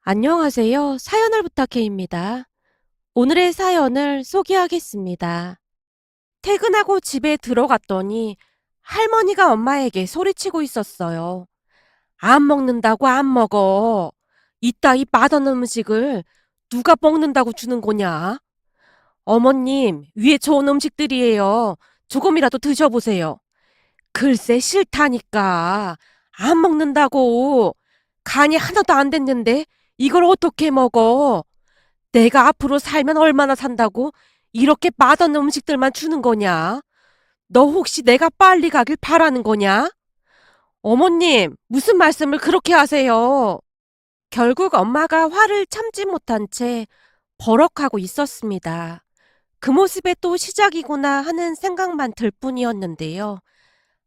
안녕하세요. 사연을 부탁해입니다. 오늘의 사연을 소개하겠습니다. 퇴근하고 집에 들어갔더니 할머니가 엄마에게 소리치고 있었어요. 안 먹는다고 안 먹어. 이따 이 맛없는 음식을 누가 먹는다고 주는 거냐? 어머님, 위에 좋은 음식들이에요. 조금이라도 드셔보세요. 글쎄 싫다니까. 안 먹는다고. 간이 하나도 안 됐는데 이걸 어떻게 먹어? 내가 앞으로 살면 얼마나 산다고 이렇게 맛없는 음식들만 주는 거냐? 너 혹시 내가 빨리 가길 바라는 거냐? 어머님, 무슨 말씀을 그렇게 하세요? 결국 엄마가 화를 참지 못한 채 버럭하고 있었습니다. 그 모습에 또 시작이구나 하는 생각만 들 뿐이었는데요.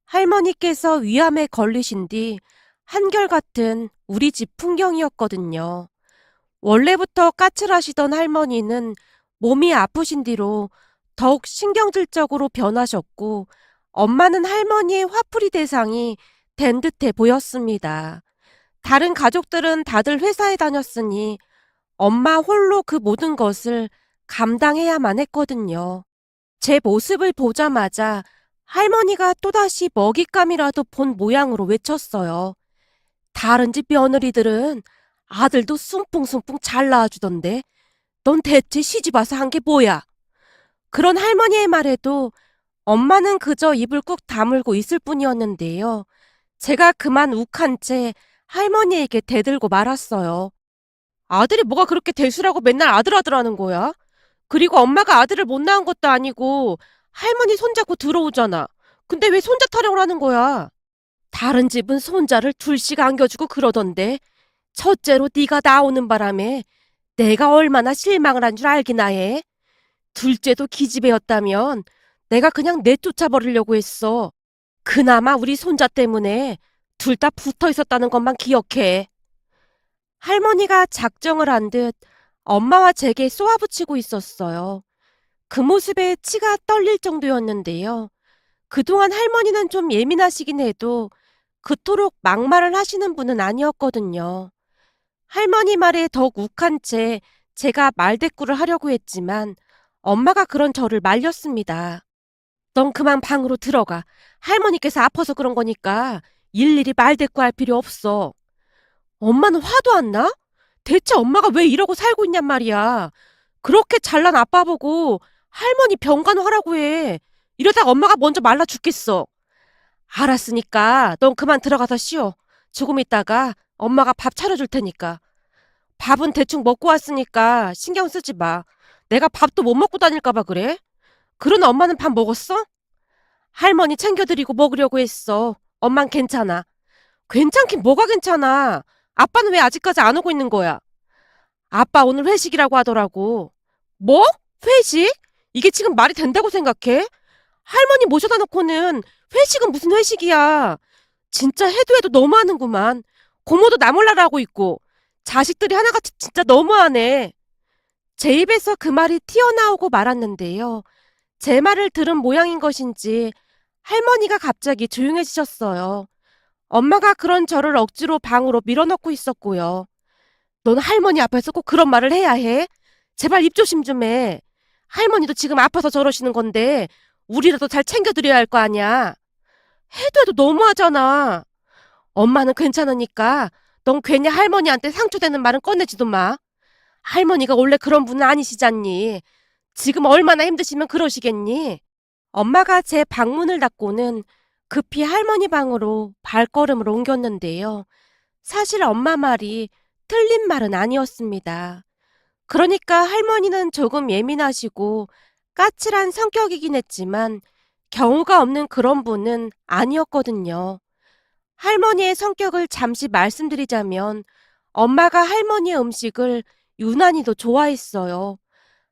할머니께서 위암에 걸리신 뒤 한결같은 우리 집 풍경이었거든요. 원래부터 까칠하시던 할머니는 몸이 아프신 뒤로 더욱 신경질적으로 변하셨고, 엄마는 할머니의 화풀이 대상이 된 듯해 보였습니다. 다른 가족들은 다들 회사에 다녔으니 엄마 홀로 그 모든 것을 감당해야만 했거든요. 제 모습을 보자마자 할머니가 또다시 먹잇감이라도 본 모양으로 외쳤어요. 다른 집 며느리들은 아들도 숭풍숭풍 잘 낳아주던데 넌 대체 시집 와서 한 게 뭐야? 그런 할머니의 말에도 엄마는 그저 입을 꾹 다물고 있을 뿐이었는데요. 제가 그만 욱한 채 할머니에게 대들고 말았어요. 아들이 뭐가 그렇게 대수라고 맨날 아들 하는 거야? 그리고 엄마가 아들을 못 낳은 것도 아니고 할머니 손잡고 들어오잖아. 근데 왜 손자 타령을 하는 거야? 다른 집은 손자를 둘씩 안겨주고 그러던데 첫째로 네가 나오는 바람에 내가 얼마나 실망을 한 줄 알기나 해. 둘째도 기집애였다면 내가 그냥 내쫓아 버리려고 했어. 그나마 우리 손자 때문에 둘 다 붙어 있었다는 것만 기억해. 할머니가 작정을 한 듯 엄마와 제게 쏘아붙이고 있었어요. 그 모습에 치가 떨릴 정도였는데요. 그동안 할머니는 좀 예민하시긴 해도 그토록 막말을 하시는 분은 아니었거든요. 할머니 말에 더욱 욱한 채 제가 말대꾸를 하려고 했지만 엄마가 그런 저를 말렸습니다. 넌 그만 방으로 들어가. 할머니께서 아파서 그런 거니까 일일이 말대꾸할 필요 없어. 엄마는 화도 안 나? 대체 엄마가 왜 이러고 살고 있냔 말이야. 그렇게 잘난 아빠 보고 할머니 병간호하라고 해. 이러다가 엄마가 먼저 말라 죽겠어. 알았으니까 넌 그만 들어가서 쉬어. 조금 있다가 엄마가 밥 차려줄 테니까. 밥은 대충 먹고 왔으니까 신경 쓰지 마. 내가 밥도 못 먹고 다닐까 봐 그래? 그러나 엄마는 밥 먹었어? 할머니 챙겨드리고 먹으려고 했어. 엄만 괜찮아. 괜찮긴 뭐가 괜찮아. 아빠는 왜 아직까지 안 오고 있는 거야? 아빠 오늘 회식이라고 하더라고. 뭐? 회식? 이게 지금 말이 된다고 생각해? 할머니 모셔다 놓고는 회식은 무슨 회식이야. 진짜 해도 해도 너무하는구만. 고모도 나 몰라라 하고 있고 자식들이 하나같이 진짜 너무하네. 제 입에서 그 말이 튀어나오고 말았는데요. 제 말을 들은 모양인 것인지 할머니가 갑자기 조용해지셨어요. 엄마가 그런 저를 억지로 방으로 밀어넣고 있었고요. 넌 할머니 앞에서 꼭 그런 말을 해야 해? 제발 입조심 좀 해. 할머니도 지금 아파서 저러시는 건데 우리라도 잘 챙겨드려야 할 거 아니야. 해도 해도 너무하잖아. 엄마는 괜찮으니까 넌 괜히 할머니한테 상처되는 말은 꺼내지도 마. 할머니가 원래 그런 분은 아니시잖니. 지금 얼마나 힘드시면 그러시겠니? 엄마가 제 방문을 닫고는 급히 할머니 방으로 발걸음을 옮겼는데요. 사실 엄마 말이 틀린 말은 아니었습니다. 그러니까 할머니는 조금 예민하시고 까칠한 성격이긴 했지만 경우가 없는 그런 분은 아니었거든요. 할머니의 성격을 잠시 말씀드리자면 엄마가 할머니의 음식을 유난히도 좋아했어요.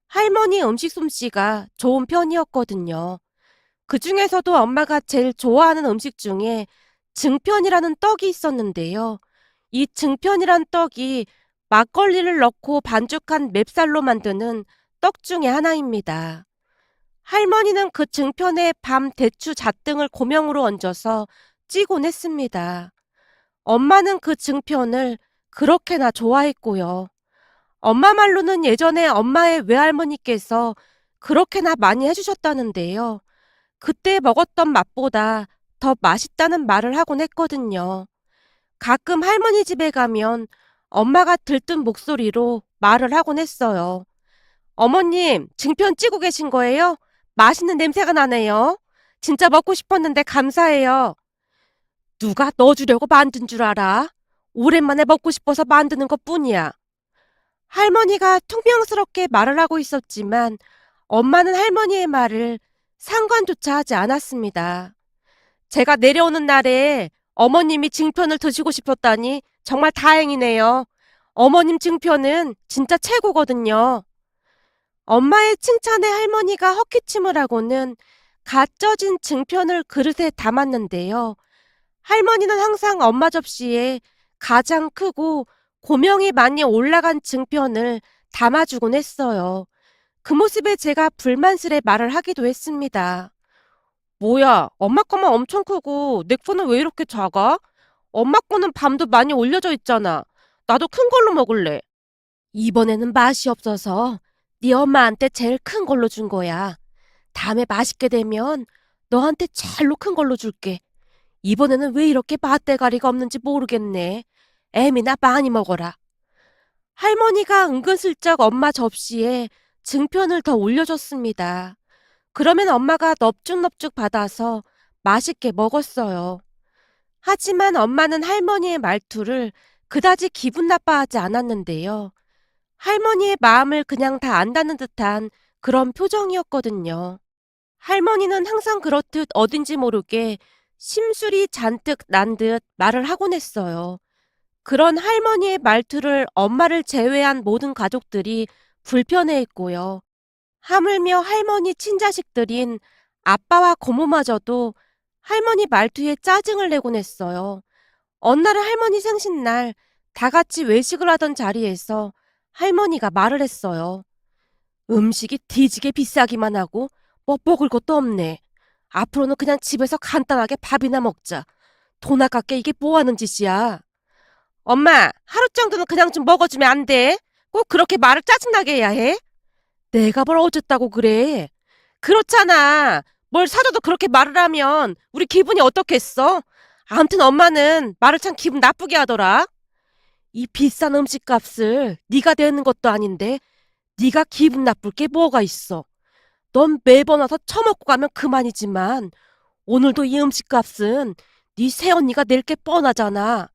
할머니 음식 솜씨가 좋은 편이었거든요. 그 중에서도 엄마가 제일 좋아하는 음식 중에 증편이라는 떡이 있었는데요. 이 증편이란 떡이 막걸리를 넣고 반죽한 맵쌀로 만드는 떡 중에 하나입니다. 할머니는 그 증편에 밤 대추 잣등을 고명으로 얹어서 찌곤 했습니다. 엄마는 그 증편을 그렇게나 좋아했고요. 엄마 말로는 예전에 엄마의 외할머니께서 그렇게나 많이 해주셨다는데요. 그때 먹었던 맛보다 더 맛있다는 말을 하곤 했거든요. 가끔 할머니 집에 가면 엄마가 들뜬 목소리로 말을 하곤 했어요. 어머님, 증편 찌고 계신 거예요? 맛있는 냄새가 나네요. 진짜 먹고 싶었는데 감사해요. 누가 넣어주려고 만든 줄 알아? 오랜만에 먹고 싶어서 만드는 것뿐이야. 할머니가 퉁명스럽게 말을 하고 있었지만 엄마는 할머니의 말을 상관조차 하지 않았습니다. 제가 내려오는 날에 어머님이 증편을 드시고 싶었다니 정말 다행이네요. 어머님 증편은 진짜 최고거든요. 엄마의 칭찬에 할머니가 헛기침을 하고는 갓 쪄진 증편을 그릇에 담았는데요. 할머니는 항상 엄마 접시에 가장 크고 고명이 많이 올라간 증편을 담아주곤 했어요. 그 모습에 제가 불만스레 말을 하기도 했습니다. 뭐야, 엄마 거만 엄청 크고 내 거는 왜 이렇게 작아? 엄마 거는 밤도 많이 올려져 있잖아. 나도 큰 걸로 먹을래. 이번에는 맛이 없어서 네 엄마한테 제일 큰 걸로 준 거야. 다음에 맛있게 되면 너한테 제일로 큰 걸로 줄게. 이번에는 왜 이렇게 맛대가리가 없는지 모르겠네. 애미나 많이 먹어라. 할머니가 은근슬쩍 엄마 접시에 증편을 더 올려줬습니다. 그러면 엄마가 넙죽넙죽 받아서 맛있게 먹었어요. 하지만 엄마는 할머니의 말투를 그다지 기분 나빠하지 않았는데요. 할머니의 마음을 그냥 다 안다는 듯한 그런 표정이었거든요. 할머니는 항상 그렇듯 어딘지 모르게 심술이 잔뜩 난 듯 말을 하곤 했어요. 그런 할머니의 말투를 엄마를 제외한 모든 가족들이 불편해했고요. 하물며 할머니 친자식들인 아빠와 고모마저도 할머니 말투에 짜증을 내곤 했어요. 어느 날은 할머니 생신날 다 같이 외식을 하던 자리에서 할머니가 말을 했어요. 음식이 뒤지게 비싸기만 하고 뭐 먹을 것도 없네. 앞으로는 그냥 집에서 간단하게 밥이나 먹자. 돈 아깝게 이게 뭐 하는 짓이야. 엄마, 하루 정도는 그냥 좀 먹어주면 안 돼? 꼭 그렇게 말을 짜증나게 해야 해? 내가 뭘 어쨌다고 그래? 그렇잖아. 뭘 사줘도 그렇게 말을 하면 우리 기분이 어떻겠어? 아무튼 엄마는 말을 참 기분 나쁘게 하더라. 이 비싼 음식값을 네가 내는 것도 아닌데 네가 기분 나쁠 게 뭐가 있어? 넌 매번 와서 처먹고 가면 그만이지만 오늘도 이 음식값은 네 새언니가 낼 게 뻔하잖아.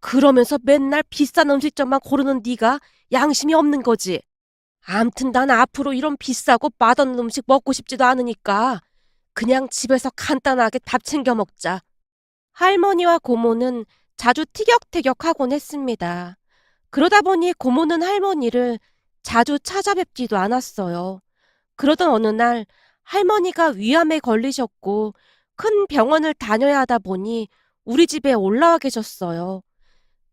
그러면서 맨날 비싼 음식점만 고르는 네가 양심이 없는 거지. 암튼 난 앞으로 이런 비싸고 맛없는 음식 먹고 싶지도 않으니까 그냥 집에서 간단하게 밥 챙겨 먹자. 할머니와 고모는 자주 티격태격하곤 했습니다. 그러다 보니 고모는 할머니를 자주 찾아뵙지도 않았어요. 그러던 어느 날 할머니가 위암에 걸리셨고 큰 병원을 다녀야 하다 보니 우리 집에 올라와 계셨어요.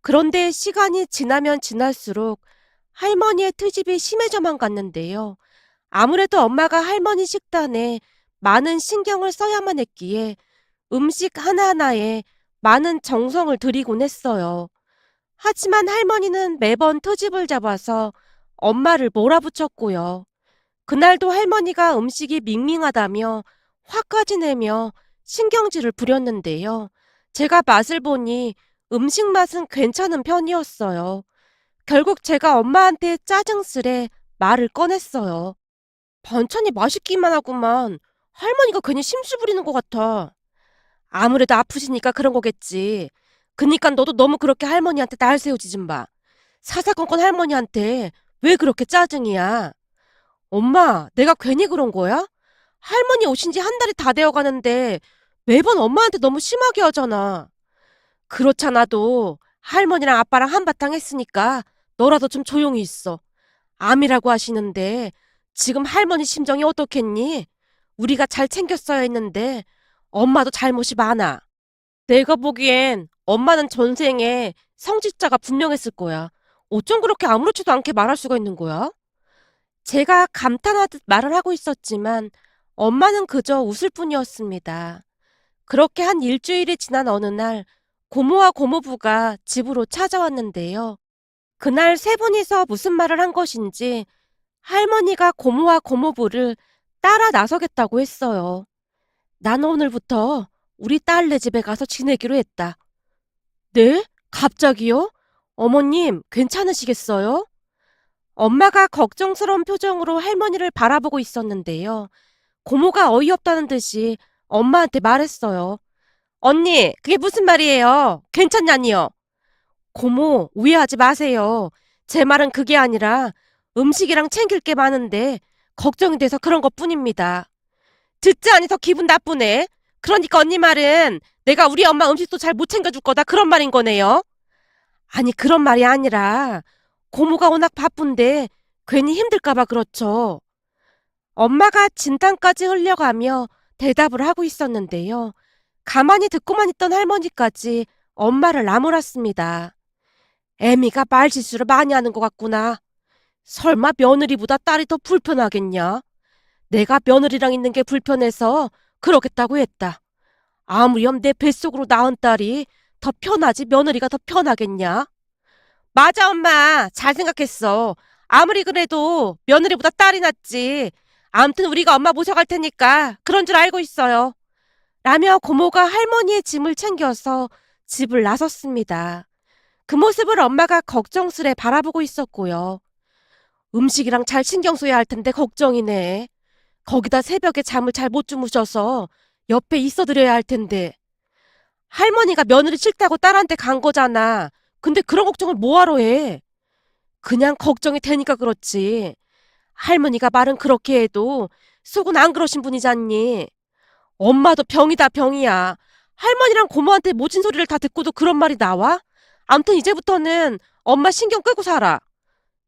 그런데 시간이 지나면 지날수록 할머니의 트집이 심해져만 갔는데요. 아무래도 엄마가 할머니 식단에 많은 신경을 써야만 했기에 음식 하나하나에 많은 정성을 들이곤 했어요. 하지만 할머니는 매번 트집을 잡아서 엄마를 몰아붙였고요. 그날도 할머니가 음식이 밍밍하다며 화까지 내며 신경질을 부렸는데요. 제가 맛을 보니 음식 맛은 괜찮은 편이었어요. 결국 제가 엄마한테 짜증스레 말을 꺼냈어요. 반찬이 맛있기만 하구만. 할머니가 괜히 심술 부리는 것 같아. 아무래도 아프시니까 그런 거겠지. 그니까 너도 너무 그렇게 할머니한테 날 세우지 좀 마. 사사건건 할머니한테 왜 그렇게 짜증이야? 엄마, 내가 괜히 그런 거야? 할머니 오신 지 한 달이 다 되어 가는데 매번 엄마한테 너무 심하게 하잖아. 그렇잖아도 할머니랑 아빠랑 한바탕 했으니까 너라도 좀 조용히 있어. 암이라고 하시는데 지금 할머니 심정이 어떻겠니? 우리가 잘 챙겼어야 했는데 엄마도 잘못이 많아. 내가 보기엔 엄마는 전생에 성직자가 분명했을 거야. 어쩜 그렇게 아무렇지도 않게 말할 수가 있는 거야? 제가 감탄하듯 말을 하고 있었지만 엄마는 그저 웃을 뿐이었습니다. 그렇게 한 일주일이 지난 어느 날 고모와 고모부가 집으로 찾아왔는데요. 그날 세 분이서 무슨 말을 한 것인지 할머니가 고모와 고모부를 따라 나서겠다고 했어요. 난 오늘부터 우리 딸네 집에 가서 지내기로 했다. 네? 갑자기요? 어머님, 괜찮으시겠어요? 엄마가 걱정스러운 표정으로 할머니를 바라보고 있었는데요. 고모가 어이없다는 듯이 엄마한테 말했어요. 언니, 그게 무슨 말이에요? 괜찮냐니요? 고모, 오해하지 마세요. 제 말은 그게 아니라 음식이랑 챙길 게 많은데 걱정이 돼서 그런 것뿐입니다. 듣지 않니 더 기분 나쁘네. 그러니까 언니 말은 내가 우리 엄마 음식도 잘 못 챙겨줄 거다 그런 말인 거네요. 아니 그런 말이 아니라 고모가 워낙 바쁜데 괜히 힘들까 봐 그렇죠. 엄마가 진탕까지 흘려가며 대답을 하고 있었는데요. 가만히 듣고만 있던 할머니까지 엄마를 나무랐습니다. 애미가 말실수를 많이 하는 것 같구나. 설마 며느리보다 딸이 더 불편하겠냐? 내가 며느리랑 있는 게 불편해서 그러겠다고 했다. 아무렴 내 뱃속으로 낳은 딸이 더 편하지 며느리가 더 편하겠냐? 맞아 엄마 잘 생각했어. 아무리 그래도 며느리보다 딸이 낫지. 암튼 우리가 엄마 모셔갈 테니까 그런 줄 알고 있어요. 라며 고모가 할머니의 짐을 챙겨서 집을 나섰습니다. 그 모습을 엄마가 걱정스레 바라보고 있었고요. 음식이랑 잘 신경 써야 할 텐데 걱정이네. 거기다 새벽에 잠을 잘 못 주무셔서 옆에 있어드려야 할 텐데. 할머니가 며느리 싫다고 딸한테 간 거잖아. 근데 그런 걱정을 뭐하러 해? 그냥 걱정이 되니까 그렇지. 할머니가 말은 그렇게 해도 속은 안 그러신 분이잖니. 엄마도 병이다 병이야. 할머니랑 고모한테 모진 소리를 다 듣고도 그런 말이 나와? 암튼 이제부터는 엄마 신경 끄고 살아.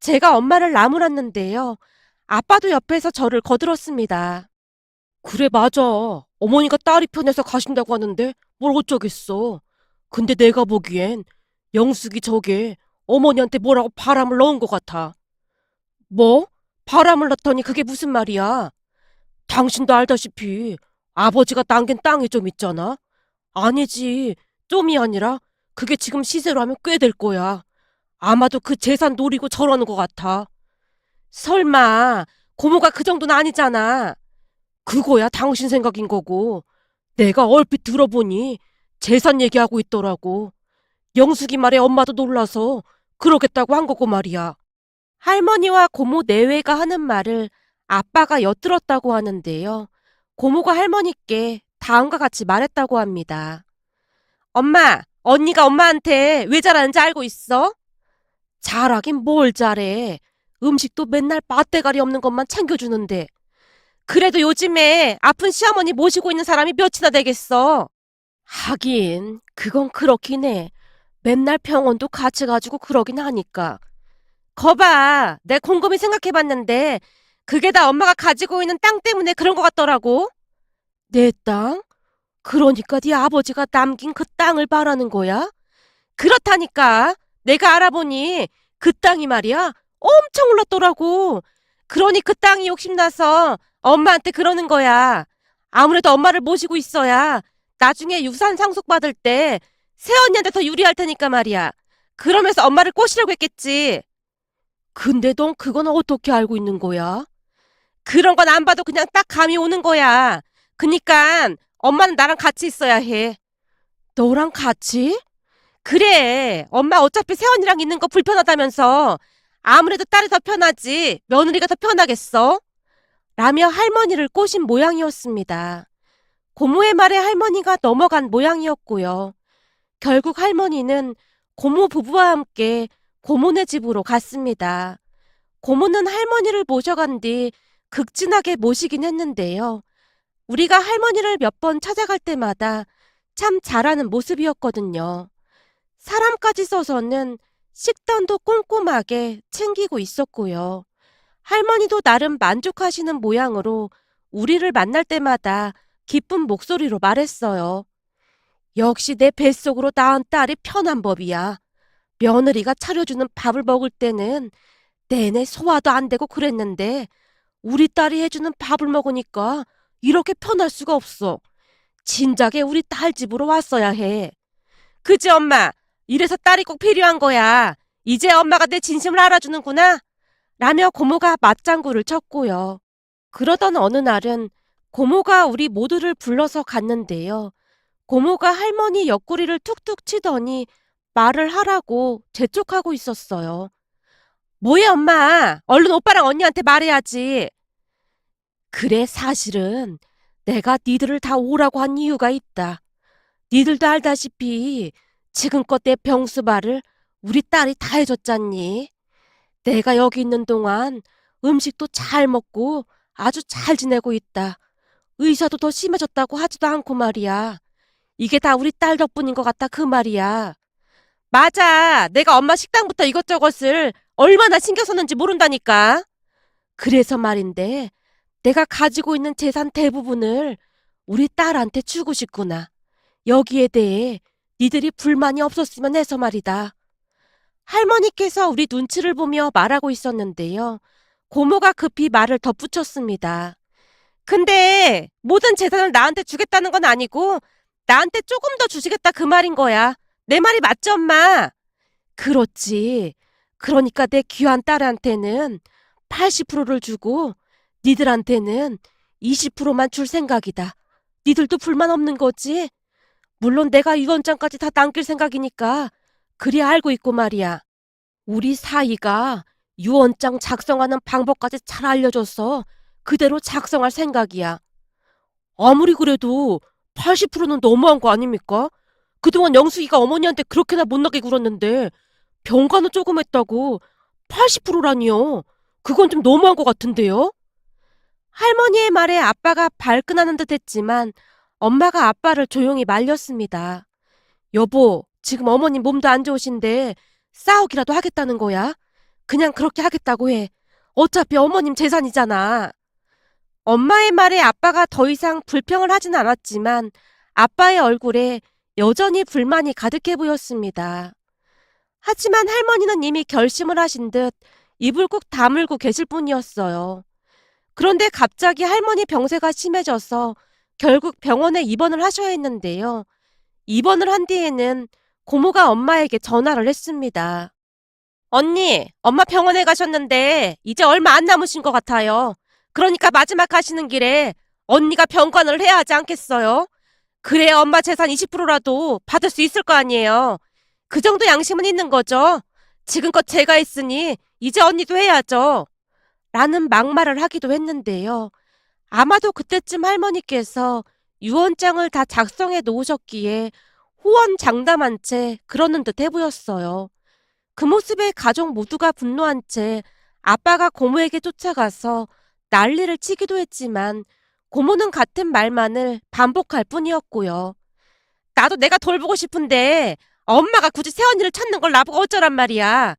제가 엄마를 나무랐는데요. 아빠도 옆에서 저를 거들었습니다. 그래 맞아. 어머니가 딸이 편해서 가신다고 하는데 뭘 어쩌겠어. 근데 내가 보기엔 영숙이 저게 어머니한테 뭐라고 바람을 넣은 것 같아. 뭐? 바람을 넣더니 그게 무슨 말이야? 당신도 알다시피 아버지가 남긴 땅이 좀 있잖아. 아니지. 좀이 아니라 그게 지금 시세로 하면 꽤 될 거야. 아마도 그 재산 노리고 저러는 것 같아. 설마 고모가 그 정도는 아니잖아. 그거야 당신 생각인 거고. 내가 얼핏 들어보니 재산 얘기하고 있더라고. 영숙이 말에 엄마도 놀라서 그러겠다고 한 거고 말이야. 할머니와 고모 내외가 하는 말을 아빠가 엿들었다고 하는데요. 고모가 할머니께 다음과 같이 말했다고 합니다. 엄마, 언니가 엄마한테 왜 잘하는지 알고 있어? 잘하긴 뭘 잘해. 음식도 맨날 맛대가리 없는 것만 챙겨주는데. 그래도 요즘에 아픈 시어머니 모시고 있는 사람이 몇이나 되겠어. 하긴 그건 그렇긴 해. 맨날 병원도 같이 가지고 그러긴 하니까. 거봐, 내 곰곰이 생각해봤는데 그게 다 엄마가 가지고 있는 땅 때문에 그런 것 같더라고. 내 땅? 그러니까 네 아버지가 남긴 그 땅을 바라는 거야? 그렇다니까. 내가 알아보니 그 땅이 말이야 엄청 올랐더라고. 그러니 그 땅이 욕심나서 엄마한테 그러는 거야. 아무래도 엄마를 모시고 있어야 나중에 유산 상속받을 때 새언니한테 더 유리할 테니까 말이야. 그러면서 엄마를 꼬시려고 했겠지. 근데 넌 그건 어떻게 알고 있는 거야? 그런 건 안 봐도 그냥 딱 감이 오는 거야. 그니까 엄마는 나랑 같이 있어야 해. 너랑 같이? 그래. 엄마 어차피 새언니랑 있는 거 불편하다면서 아무래도 딸이 더 편하지 며느리가 더 편하겠어? 라며 할머니를 꼬신 모양이었습니다. 고모의 말에 할머니가 넘어간 모양이었고요. 결국 할머니는 고모 부부와 함께 고모네 집으로 갔습니다. 고모는 할머니를 모셔간 뒤 극진하게 모시긴 했는데요. 우리가 할머니를 몇 번 찾아갈 때마다 참 잘하는 모습이었거든요. 사람까지 써서는 식단도 꼼꼼하게 챙기고 있었고요. 할머니도 나름 만족하시는 모양으로 우리를 만날 때마다 기쁜 목소리로 말했어요. 역시 내 뱃속으로 낳은 딸이 편한 법이야. 며느리가 차려주는 밥을 먹을 때는 내내 소화도 안 되고 그랬는데 우리 딸이 해주는 밥을 먹으니까 이렇게 편할 수가 없어. 진작에 우리 딸 집으로 왔어야 해. 그지 엄마? 이래서 딸이 꼭 필요한 거야. 이제 엄마가 내 진심을 알아주는구나. 라며 고모가 맞장구를 쳤고요. 그러던 어느 날은 고모가 우리 모두를 불러서 갔는데요. 고모가 할머니 옆구리를 툭툭 치더니 말을 하라고 재촉하고 있었어요. 뭐야 엄마? 얼른 오빠랑 언니한테 말해야지. 그래 사실은 내가 니들을 다 오라고 한 이유가 있다. 니들도 알다시피 지금껏 내 병수발을 우리 딸이 다 해줬잖니. 내가 여기 있는 동안 음식도 잘 먹고 아주 잘 지내고 있다. 의사도 더 심해졌다고 하지도 않고 말이야. 이게 다 우리 딸 덕분인 것 같다 그 말이야. 맞아. 내가 엄마 식당부터 이것저것을 얼마나 신경 썼는지 모른다니까. 그래서 말인데 내가 가지고 있는 재산 대부분을 우리 딸한테 주고 싶구나. 여기에 대해 니들이 불만이 없었으면 해서 말이다. 할머니께서 우리 눈치를 보며 말하고 있었는데요. 고모가 급히 말을 덧붙였습니다. 근데 모든 재산을 나한테 주겠다는 건 아니고 나한테 조금 더 주시겠다 그 말인 거야. 내 말이 맞지 엄마? 그렇지. 그러니까 내 귀한 딸한테는 80%를 주고 니들한테는 20%만 줄 생각이다. 니들도 불만 없는 거지? 물론 내가 유언장까지 다 남길 생각이니까 그리 알고 있고 말이야. 우리 사이가 유언장 작성하는 방법까지 잘 알려줘서 그대로 작성할 생각이야. 아무리 그래도 80%는 너무한 거 아닙니까? 그동안 영숙이가 어머니한테 그렇게나 못나게 굴었는데 병가는 조금 했다고 80%라니요. 그건 좀 너무한 것 같은데요? 할머니의 말에 아빠가 발끈하는 듯 했지만 엄마가 아빠를 조용히 말렸습니다. 여보, 지금 어머님 몸도 안 좋으신데 싸우기라도 하겠다는 거야? 그냥 그렇게 하겠다고 해. 어차피 어머님 재산이잖아. 엄마의 말에 아빠가 더 이상 불평을 하진 않았지만 아빠의 얼굴에 여전히 불만이 가득해 보였습니다. 하지만 할머니는 이미 결심을 하신 듯 입을 꾹 다물고 계실 뿐이었어요. 그런데 갑자기 할머니 병세가 심해져서 결국 병원에 입원을 하셔야 했는데요. 입원을 한 뒤에는 고모가 엄마에게 전화를 했습니다. 언니, 엄마 병원에 가셨는데 이제 얼마 안 남으신 것 같아요. 그러니까 마지막 가시는 길에 언니가 병관을 해야 하지 않겠어요? 그래야 엄마 재산 20%라도 받을 수 있을 거 아니에요. 그 정도 양심은 있는 거죠. 지금껏 제가 했으니 이제 언니도 해야죠. 라는 막말을 하기도 했는데요. 아마도 그때쯤 할머니께서 유언장을 다 작성해 놓으셨기에 호언장담한 채 그러는 듯해 보였어요. 그 모습에 가족 모두가 분노한 채 아빠가 고모에게 쫓아가서 난리를 치기도 했지만 고모는 같은 말만을 반복할 뿐이었고요. 나도 내가 돌보고 싶은데 엄마가 굳이 새언니를 찾는 걸 나보고 어쩌란 말이야.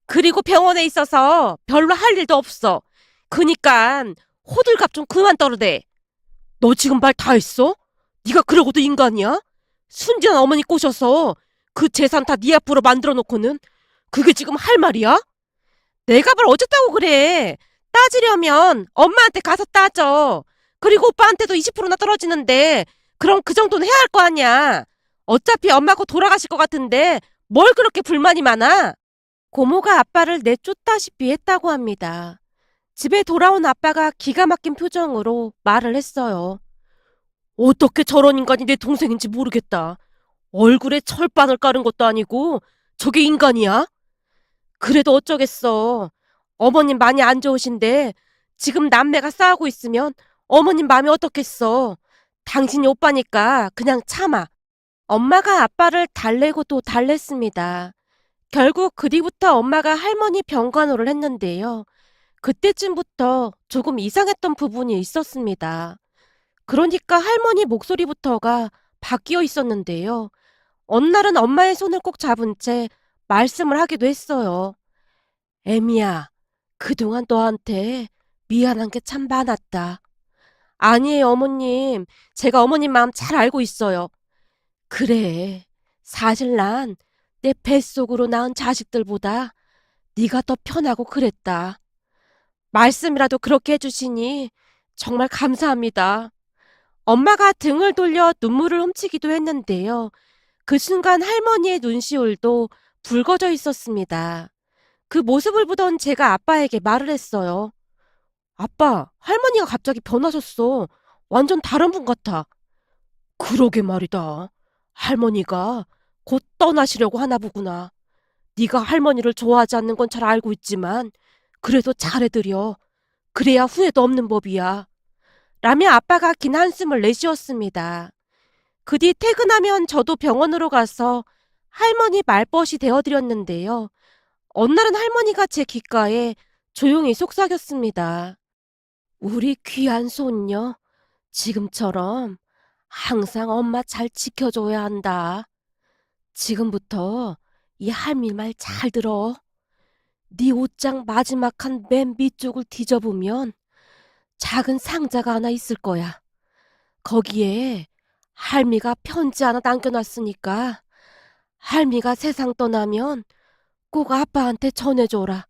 그리고 병원에 있어서 별로 할 일도 없어. 그니깐 호들갑 좀 그만 떨어대. 너 지금 말 다 했어? 네가 그러고도 인간이야? 순진한 어머니 꼬셔서 그 재산 다 네 앞으로 만들어 놓고는 그게 지금 할 말이야? 내가 뭘 어쨌다고 그래. 따지려면 엄마한테 가서 따져. 그리고 오빠한테도 20%나 떨어지는데 그럼 그 정도는 해야 할 거 아니야. 어차피 엄마가 돌아가실 것 같은데 뭘 그렇게 불만이 많아? 고모가 아빠를 내쫓다시피 했다고 합니다. 집에 돌아온 아빠가 기가 막힌 표정으로 말을 했어요. 어떻게 저런 인간이 내 동생인지 모르겠다. 얼굴에 철바늘 깔은 것도 아니고 저게 인간이야? 그래도 어쩌겠어. 어머님 많이 안 좋으신데 지금 남매가 싸우고 있으면 어머님 마음이 어떻겠어. 당신이 오빠니까 그냥 참아. 엄마가 아빠를 달래고 또 달랬습니다. 결국 그 뒤부터 엄마가 할머니 병간호를 했는데요. 그때쯤부터 조금 이상했던 부분이 있었습니다. 그러니까 할머니 목소리부터가 바뀌어 있었는데요. 어느 날은 엄마의 손을 꼭 잡은 채 말씀을 하기도 했어요. 애미야, 그동안 너한테 미안한 게 참 많았다. 아니에요, 어머님. 제가 어머님 마음 잘 알고 있어요. 그래. 사실 난 내 뱃속으로 낳은 자식들보다 네가 더 편하고 그랬다. 말씀이라도 그렇게 해주시니 정말 감사합니다. 엄마가 등을 돌려 눈물을 훔치기도 했는데요. 그 순간 할머니의 눈시울도 붉어져 있었습니다. 그 모습을 보던 제가 아빠에게 말을 했어요. 아빠, 할머니가 갑자기 변하셨어. 완전 다른 분 같아. 그러게 말이다. 할머니가 곧 떠나시려고 하나 보구나. 네가 할머니를 좋아하지 않는 건 잘 알고 있지만 그래도 잘해드려. 그래야 후회도 없는 법이야. 라며 아빠가 긴 한숨을 내쉬었습니다. 그 뒤 퇴근하면 저도 병원으로 가서 할머니 말벗이 되어드렸는데요. 어느 날은 할머니가 제 귓가에 조용히 속삭였습니다. 우리 귀한 손녀, 지금처럼 항상 엄마 잘 지켜줘야 한다. 지금부터 이 할미 말 잘 들어. 네 옷장 마지막 한 맨 밑쪽을 뒤져보면 작은 상자가 하나 있을 거야. 거기에 할미가 편지 하나 남겨놨으니까 할미가 세상 떠나면 꼭 아빠한테 전해줘라.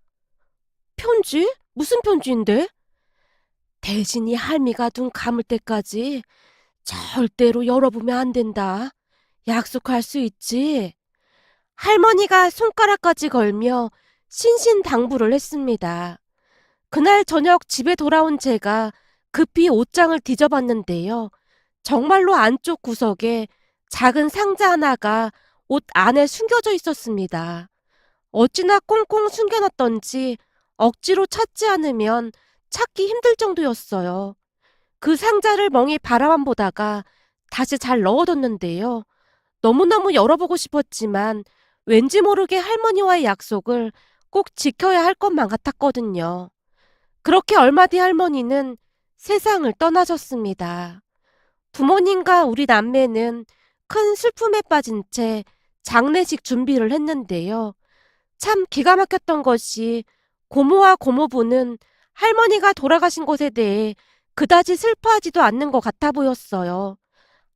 편지? 무슨 편지인데? 대신 이 할미가 눈 감을 때까지 절대로 열어보면 안 된다. 약속할 수 있지? 할머니가 손가락까지 걸며 신신당부를 했습니다. 그날 저녁 집에 돌아온 제가 급히 옷장을 뒤져봤는데요. 정말로 안쪽 구석에 작은 상자 하나가 옷 안에 숨겨져 있었습니다. 어찌나 꽁꽁 숨겨놨던지 억지로 찾지 않으면 찾기 힘들 정도였어요. 그 상자를 멍히 바라만 보다가 다시 잘 넣어뒀는데요. 너무너무 열어보고 싶었지만 왠지 모르게 할머니와의 약속을 꼭 지켜야 할 것만 같았거든요. 그렇게 얼마 뒤 할머니는 세상을 떠나셨습니다. 부모님과 우리 남매는 큰 슬픔에 빠진 채 장례식 준비를 했는데요. 참 기가 막혔던 것이 고모와 고모부는 할머니가 돌아가신 것에 대해 그다지 슬퍼하지도 않는 것 같아 보였어요.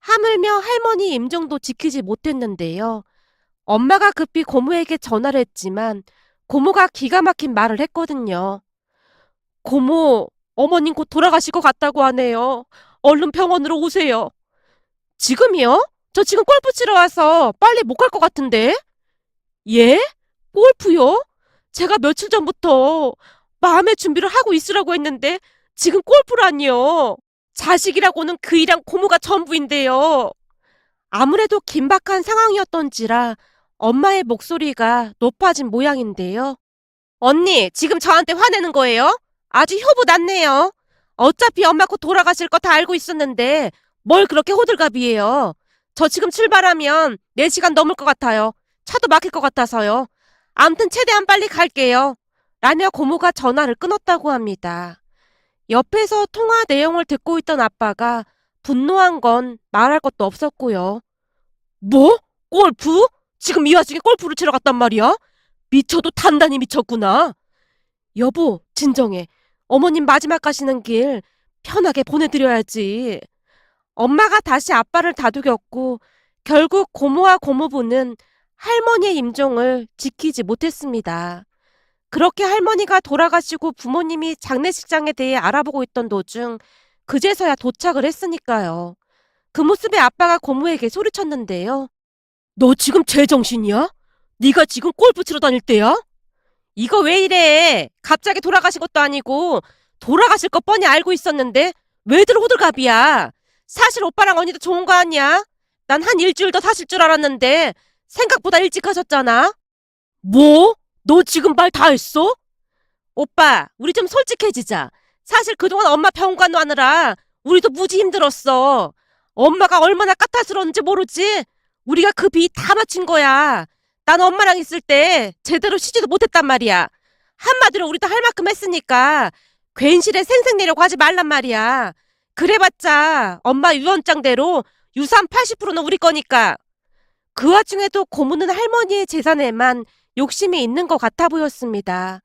하물며 할머니 임종도 지키지 못했는데요. 엄마가 급히 고모에게 전화를 했지만 고모가 기가 막힌 말을 했거든요. 고모, 어머님 곧 돌아가실 것 같다고 하네요. 얼른 병원으로 오세요. 지금이요? 저 지금 골프 치러 와서 빨리 못 갈 것 같은데? 예? 골프요? 제가 며칠 전부터 마음의 준비를 하고 있으라고 했는데 지금 골프라니요. 자식이라고는 그이랑 고모가 전부인데요. 아무래도 긴박한 상황이었던지라 엄마의 목소리가 높아진 모양인데요. 언니, 지금 저한테 화내는 거예요? 아주 효부 났네요. 어차피 엄마 곧 돌아가실 거 다 알고 있었는데 뭘 그렇게 호들갑이에요. 저 지금 출발하면 4시간 넘을 것 같아요. 차도 막힐 것 같아서요. 암튼 최대한 빨리 갈게요. 라며 고모가 전화를 끊었다고 합니다. 옆에서 통화 내용을 듣고 있던 아빠가 분노한 건 말할 것도 없었고요. 뭐? 골프? 지금 이 와중에 골프를 치러 갔단 말이야? 미쳐도 단단히 미쳤구나. 여보, 진정해. 어머님 마지막 가시는 길 편하게 보내드려야지. 엄마가 다시 아빠를 다독였고 결국 고모와 고모부는 할머니의 임종을 지키지 못했습니다. 그렇게 할머니가 돌아가시고 부모님이 장례식장에 대해 알아보고 있던 도중 그제서야 도착을 했으니까요. 그 모습에 아빠가 고모에게 소리쳤는데요. 너 지금 제정신이야? 네가 지금 골프 치러 다닐 때야? 이거 왜 이래? 갑자기 돌아가신 것도 아니고 돌아가실 거 뻔히 알고 있었는데 왜들 호들갑이야? 사실 오빠랑 언니도 좋은 거 아니야? 난 한 일주일 더 사실 줄 알았는데 생각보다 일찍 하셨잖아? 뭐? 너 지금 말 다 했어? 오빠, 우리 좀 솔직해지자. 사실 그동안 엄마 병원 가느라 우리도 무지 힘들었어. 엄마가 얼마나 까탈스러운지 모르지? 우리가 그 비 다 맞춘 거야. 난 엄마랑 있을 때 제대로 쉬지도 못했단 말이야. 한마디로 우리도 할 만큼 했으니까 괜시레 생색내려고 하지 말란 말이야. 그래봤자 엄마 유언장대로 유산 80%는 우리 거니까. 그 와중에도 고모는 할머니의 재산에만 욕심이 있는 것 같아 보였습니다.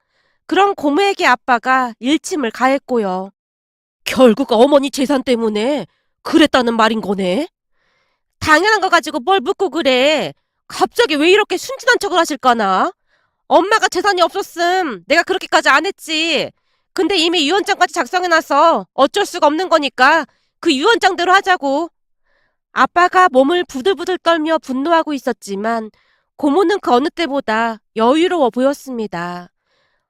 그런 고모에게 아빠가 일침을 가했고요. 결국 어머니 재산 때문에 그랬다는 말인 거네? 당연한 거 가지고 뭘 묻고 그래. 갑자기 왜 이렇게 순진한 척을 하실까나? 엄마가 재산이 없었음 내가 그렇게까지 안 했지. 근데 이미 유언장까지 작성해놔서 어쩔 수가 없는 거니까 그 유언장대로 하자고. 아빠가 몸을 부들부들 떨며 분노하고 있었지만 고모는 그 어느 때보다 여유로워 보였습니다.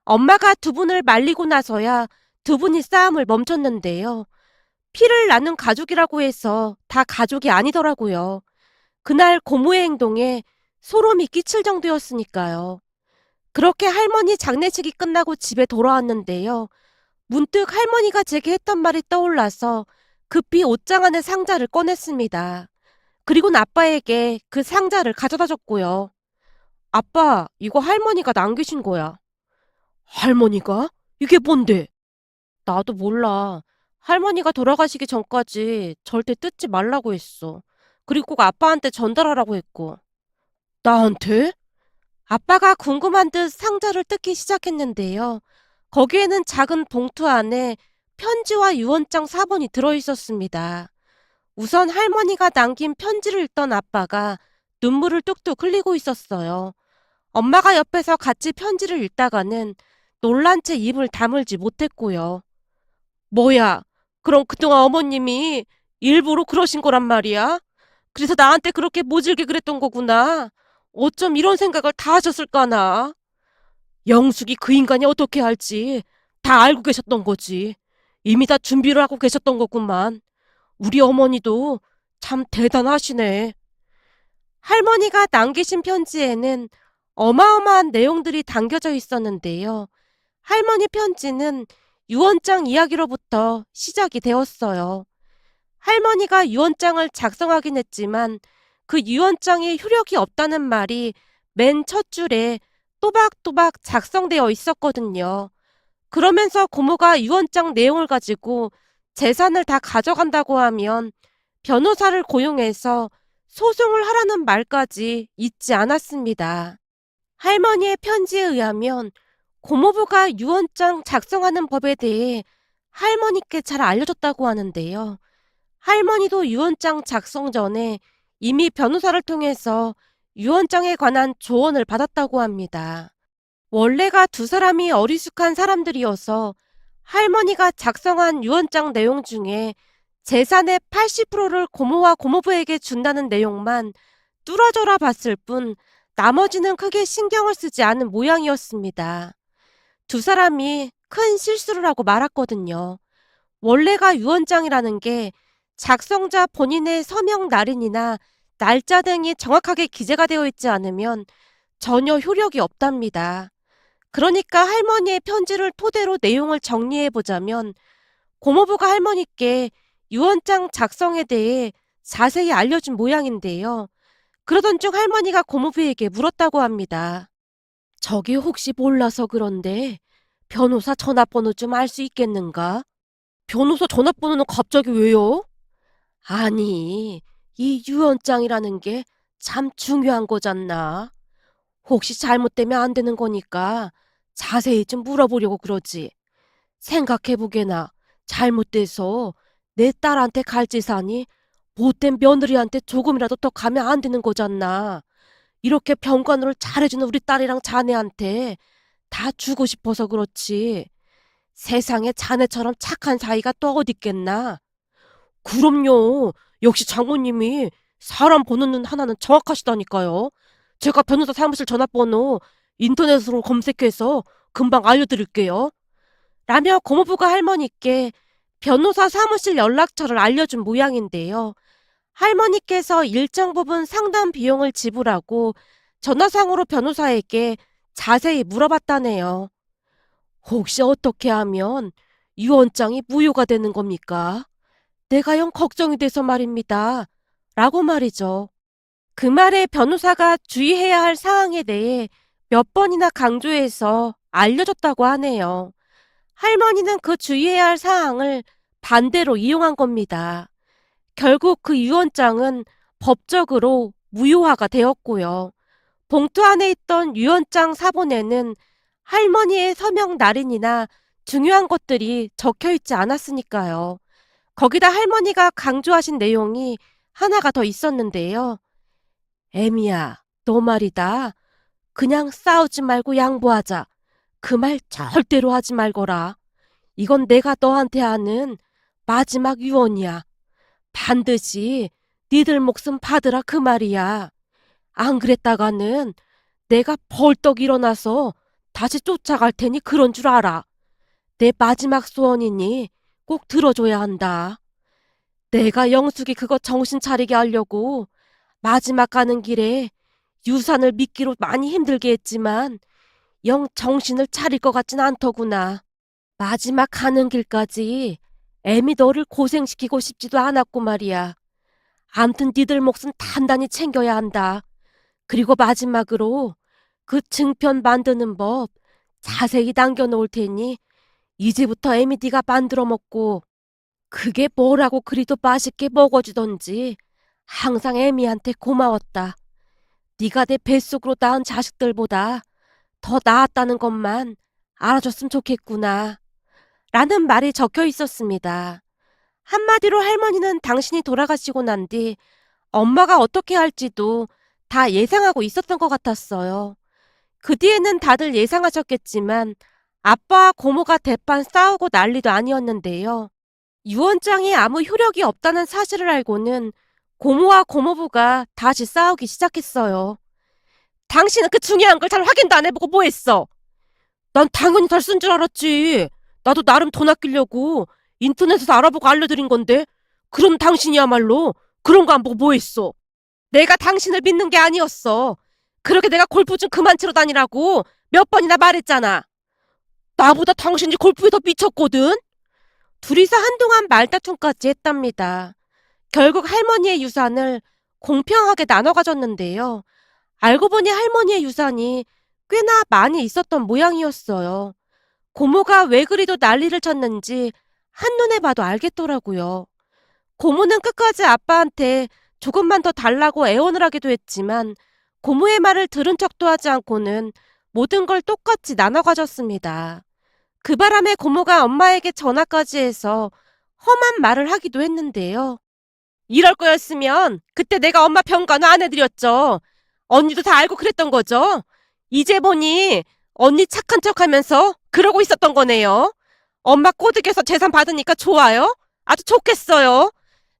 엄마가 두 분을 말리고 나서야 두 분이 싸움을 멈췄는데요. 피를 나눈 가족이라고 해서 다 가족이 아니더라고요. 그날 고모의 행동에 소름이 끼칠 정도였으니까요. 그렇게 할머니 장례식이 끝나고 집에 돌아왔는데요. 문득 할머니가 제게 했던 말이 떠올라서 급히 옷장 안의 상자를 꺼냈습니다. 그리고 아빠에게 그 상자를 가져다 줬고요. 아빠, 이거 할머니가 남기신 거야. 할머니가? 이게 뭔데? 나도 몰라. 할머니가 돌아가시기 전까지 절대 뜯지 말라고 했어. 그리고 꼭 아빠한테 전달하라고 했고. 나한테? 아빠가 궁금한 듯 상자를 뜯기 시작했는데요. 거기에는 작은 봉투 안에 편지와 유언장 4번이 들어있었습니다. 우선 할머니가 남긴 편지를 읽던 아빠가 눈물을 뚝뚝 흘리고 있었어요. 엄마가 옆에서 같이 편지를 읽다가는 놀란 채 입을 다물지 못했고요. 뭐야, 그럼 그동안 어머님이 일부러 그러신 거란 말이야? 그래서 나한테 그렇게 모질게 그랬던 거구나. 어쩜 이런 생각을 다 하셨을까나. 영숙이 그 인간이 어떻게 할지 다 알고 계셨던 거지. 이미 다 준비를 하고 계셨던 거구만. 우리 어머니도 참 대단하시네. 할머니가 남기신 편지에는 어마어마한 내용들이 담겨져 있었는데요. 할머니 편지는 유언장 이야기로부터 시작이 되었어요. 할머니가 유언장을 작성하긴 했지만 그 유언장에 효력이 없다는 말이 맨 첫 줄에 또박또박 작성되어 있었거든요. 그러면서 고모가 유언장 내용을 가지고 재산을 다 가져간다고 하면 변호사를 고용해서 소송을 하라는 말까지 잊지 않았습니다. 할머니의 편지에 의하면 고모부가 유언장 작성하는 법에 대해 할머니께 잘 알려줬다고 하는데요. 할머니도 유언장 작성 전에 이미 변호사를 통해서 유언장에 관한 조언을 받았다고 합니다. 원래가 두 사람이 어리숙한 사람들이어서 할머니가 작성한 유언장 내용 중에 재산의 80%를 고모와 고모부에게 준다는 내용만 뚫어져라 봤을 뿐 나머지는 크게 신경을 쓰지 않은 모양이었습니다. 두 사람이 큰 실수를 하고 말았거든요. 원래가 유언장이라는 게 작성자 본인의 서명 날인이나 날짜 등이 정확하게 기재가 되어 있지 않으면 전혀 효력이 없답니다. 그러니까 할머니의 편지를 토대로 내용을 정리해 보자면 고모부가 할머니께 유언장 작성에 대해 자세히 알려준 모양인데요. 그러던 중 할머니가 고모부에게 물었다고 합니다. 저기 혹시 몰라서 그런데 변호사 전화번호 좀 알 수 있겠는가? 변호사 전화번호는 갑자기 왜요? 아니, 이 유언장이라는 게 참 중요한 거잖나. 혹시 잘못되면 안 되는 거니까 자세히 좀 물어보려고 그러지. 생각해보게나 잘못돼서 내 딸한테 갈 재산이 못된 며느리한테 조금이라도 더 가면 안 되는 거잖나. 이렇게 병관으로 잘해주는 우리 딸이랑 자네한테 다 주고 싶어서 그렇지. 세상에 자네처럼 착한 사이가 또 어딨겠나. 그럼요. 역시 장모님이 사람 보는 눈 하나는 정확하시다니까요. 제가 변호사 사무실 전화번호 인터넷으로 검색해서 금방 알려드릴게요. 라며 고모부가 할머니께 변호사 사무실 연락처를 알려준 모양인데요. 할머니께서 일정 부분 상담 비용을 지불하고 전화상으로 변호사에게 자세히 물어봤다네요. 혹시 어떻게 하면 유언장이 무효가 되는 겁니까? 내가 영 걱정이 돼서 말입니다. 라고 말이죠. 그 말에 변호사가 주의해야 할 사항에 대해 몇 번이나 강조해서 알려줬다고 하네요. 할머니는 그 주의해야 할 사항을 반대로 이용한 겁니다. 결국 그 유언장은 법적으로 무효화가 되었고요. 봉투 안에 있던 유언장 사본에는 할머니의 서명 날인이나 중요한 것들이 적혀 있지 않았으니까요. 거기다 할머니가 강조하신 내용이 하나가 더 있었는데요. 애미야, 너 말이다. 그냥 싸우지 말고 양보하자. 그 말 절대로 하지 말거라. 이건 내가 너한테 하는 마지막 유언이야. 반드시 니들 목숨 받으라 그 말이야. 안 그랬다가는 내가 벌떡 일어나서 다시 쫓아갈 테니 그런 줄 알아. 내 마지막 소원이니 꼭 들어줘야 한다. 내가 영숙이 그거 정신 차리게 하려고 마지막 가는 길에 유산을 믿기로 많이 힘들게 했지만 영 정신을 차릴 것 같진 않더구나. 마지막 가는 길까지 애미 너를 고생시키고 싶지도 않았고 말이야. 암튼 니들 목숨 단단히 챙겨야 한다. 그리고 마지막으로 그 증편 만드는 법 자세히 남겨놓을 테니 이제부터 애미 네가 만들어 먹고 그게 뭐라고 그리도 맛있게 먹어주던지 항상 애미한테 고마웠다. 네가 내 뱃속으로 낳은 자식들보다 더 나았다는 것만 알아줬으면 좋겠구나. 라는 말이 적혀 있었습니다. 한마디로 할머니는 당신이 돌아가시고 난 뒤 엄마가 어떻게 할지도 다 예상하고 있었던 것 같았어요. 그 뒤에는 다들 예상하셨겠지만 아빠와 고모가 대판 싸우고 난리도 아니었는데요. 유언장이 아무 효력이 없다는 사실을 알고는 고모와 고모부가 다시 싸우기 시작했어요. 당신은 그 중요한 걸 잘 확인도 안 해보고 뭐 했어? 난 당연히 잘 쓴 줄 알았지. 나도 나름 돈 아끼려고 인터넷에서 알아보고 알려드린 건데 그런 당신이야말로 그런 거 안 보고 뭐 했어? 내가 당신을 믿는 게 아니었어. 그렇게 내가 골프 좀 그만 치러 다니라고 몇 번이나 말했잖아. 나보다 당신이 골프에 더 미쳤거든? 둘이서 한동안 말다툼까지 했답니다. 결국 할머니의 유산을 공평하게 나눠 가졌는데요. 알고 보니 할머니의 유산이 꽤나 많이 있었던 모양이었어요. 고모가 왜 그리도 난리를 쳤는지 한눈에 봐도 알겠더라고요. 고모는 끝까지 아빠한테 조금만 더 달라고 애원을 하기도 했지만 고모의 말을 들은 척도 하지 않고는 모든 걸 똑같이 나눠 가졌습니다. 그 바람에 고모가 엄마에게 전화까지 해서 험한 말을 하기도 했는데요. 이럴 거였으면 그때 내가 엄마 병간호 안 해드렸죠. 언니도 다 알고 그랬던 거죠. 이제 보니 언니 착한 척하면서 그러고 있었던 거네요. 엄마 꼬드겨서 재산 받으니까 좋아요? 아주 좋겠어요.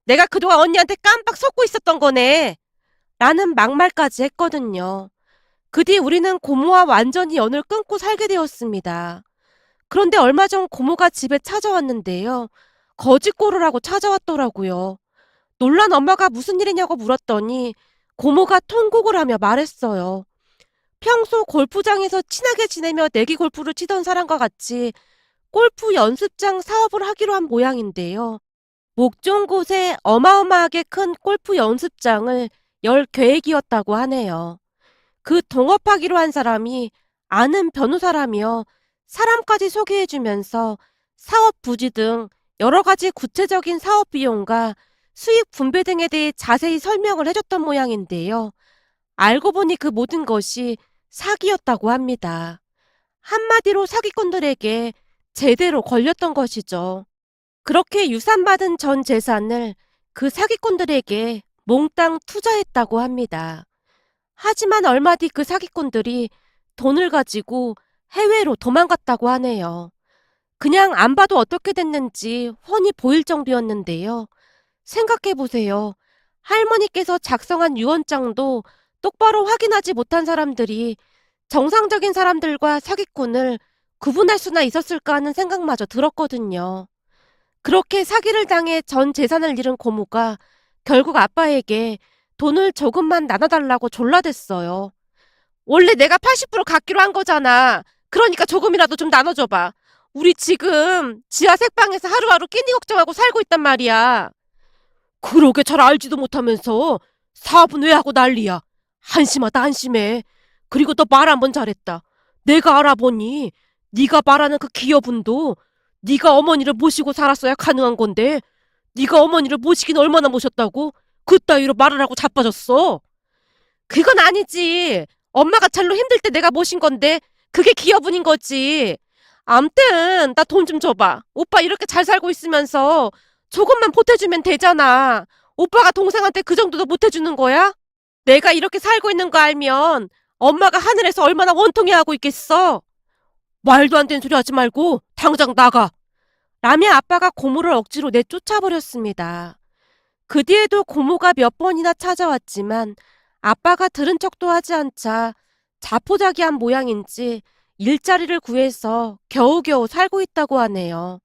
내가 그동안 언니한테 깜빡 속고 있었던 거네. 라는 막말까지 했거든요. 그 뒤 우리는 고모와 완전히 연을 끊고 살게 되었습니다. 그런데 얼마 전 고모가 집에 찾아왔는데요. 거짓골을 하고 찾아왔더라고요. 놀란 엄마가 무슨 일이냐고 물었더니 고모가 통곡을 하며 말했어요. 평소 골프장에서 친하게 지내며 내기 골프를 치던 사람과 같이 골프 연습장 사업을 하기로 한 모양인데요. 목 좋은 곳에 어마어마하게 큰 골프 연습장을 열 계획이었다고 하네요. 그 동업하기로 한 사람이 아는 변호사라며 사람까지 소개해주면서 사업 부지 등 여러 가지 구체적인 사업 비용과 수익 분배 등에 대해 자세히 설명을 해줬던 모양인데요. 알고 보니 그 모든 것이 사기였다고 합니다. 한마디로 사기꾼들에게 제대로 걸렸던 것이죠. 그렇게 유산받은 전 재산을 그 사기꾼들에게 몽땅 투자했다고 합니다. 하지만 얼마 뒤 그 사기꾼들이 돈을 가지고 해외로 도망갔다고 하네요. 그냥 안 봐도 어떻게 됐는지 훤히 보일 정도였는데요. 생각해보세요. 할머니께서 작성한 유언장도 똑바로 확인하지 못한 사람들이 정상적인 사람들과 사기꾼을 구분할 수나 있었을까 하는 생각마저 들었거든요. 그렇게 사기를 당해 전 재산을 잃은 고모가 결국 아빠에게 돈을 조금만 나눠달라고 졸라댔어요. 원래 내가 80% 갖기로 한 거잖아. 그러니까 조금이라도 좀 나눠줘봐. 우리 지금 지하 색방에서 하루하루 끼니 걱정하고 살고 있단 말이야. 그러게 잘 알지도 못하면서 사업은 왜 하고 난리야. 한심하다 한심해. 그리고 너 말 한 번 잘했다. 내가 알아보니 네가 말하는 그 기여분도 네가 어머니를 모시고 살았어야 가능한 건데 네가 어머니를 모시긴 얼마나 모셨다고 그따위로 말을 하고 자빠졌어. 그건 아니지. 엄마가 찰로 힘들 때 내가 모신 건데 그게 기여분인 거지. 암튼 나 돈 좀 줘봐. 오빠 이렇게 잘 살고 있으면서 조금만 보태주면 되잖아. 오빠가 동생한테 그 정도도 못해주는 거야? 내가 이렇게 살고 있는 거 알면 엄마가 하늘에서 얼마나 원통해하고 있겠어. 말도 안 되는 소리 하지 말고 당장 나가. 라며 아빠가 고모를 억지로 내쫓아버렸습니다. 그 뒤에도 고모가 몇 번이나 찾아왔지만 아빠가 들은 척도 하지 않자 자포자기한 모양인지 일자리를 구해서 겨우겨우 살고 있다고 하네요.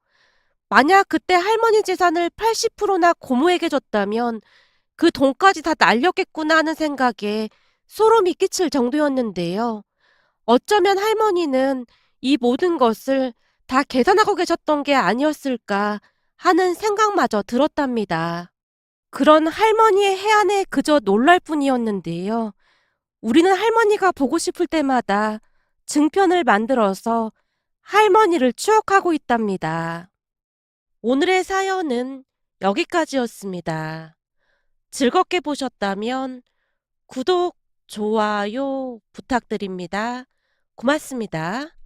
만약 그때 할머니 재산을 80%나 고모에게 줬다면 그 돈까지 다 날렸겠구나 하는 생각에 소름이 끼칠 정도였는데요. 어쩌면 할머니는 이 모든 것을 다 계산하고 계셨던 게 아니었을까 하는 생각마저 들었답니다. 그런 할머니의 해안에 그저 놀랄 뿐이었는데요. 우리는 할머니가 보고 싶을 때마다 증편을 만들어서 할머니를 추억하고 있답니다. 오늘의 사연은 여기까지였습니다. 즐겁게 보셨다면 구독, 좋아요 부탁드립니다. 고맙습니다.